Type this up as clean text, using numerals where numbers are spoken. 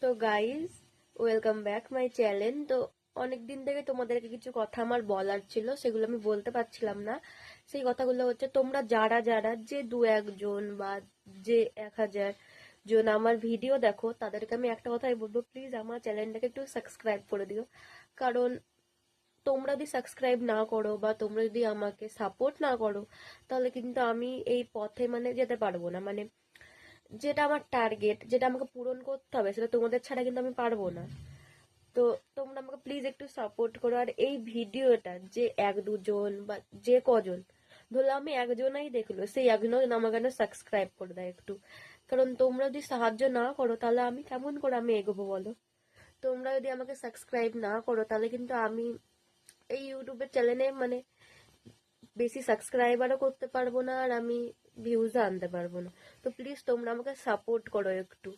তো guys, welcome back my channel. তো অনেক দিন থেকে তোমাদেরকে কিছু কথা আমার বলার ছিল, সেগুলো আমি বলতে পারছিলাম না। সেই কথাগুলো হচ্ছে, তোমরা যারা যারা যে 1-2 জন বা যে 1000 জন আমার ভিডিও দেখো, তাদেরকে আমি একটা কথাই বলবো, প্লিজ আমার চ্যানেলটাকে একটু সাবস্ক্রাইব করে দিও। কারণ তোমরা যদি সাবস্ক্রাইব না করো বা তোমরা যদি আমাকে সাপোর্ট না করো, তাহলে কিন্তু আমি এই পথে যেতে পারবো না। যেটা আমার টার্গেট, যেটা আমাকে পূরণ করতে হবে, সেটা তোমাদের ছাড়া কিন্তু আমি পারবো না। তো তোমরা আমাকে প্লিজ একটু সাপোর্ট করো। আর এই ভিডিওটা যে 1-2 জন বা যে কজন, ধরো আমি একজনই দেখলো, সেই একজন আমাকে সাবস্ক্রাইব করে দেয় একটু। কারণ তোমরা যদি সাহায্য না করো, তাহলে আমি কেমন করে আমি এগোবো বলো? তোমরা যদি আমাকে সাবস্ক্রাইব না করো, তাহলে কিন্তু আমি এই ইউটিউবের চ্যানেলে বেশি সাবস্ক্রাইবারও করতে পারবো না, আর আমি ভিউজও আনতে পারবো না। তো প্লিজ তোমরা আমাকে সাপোর্ট করো একটু।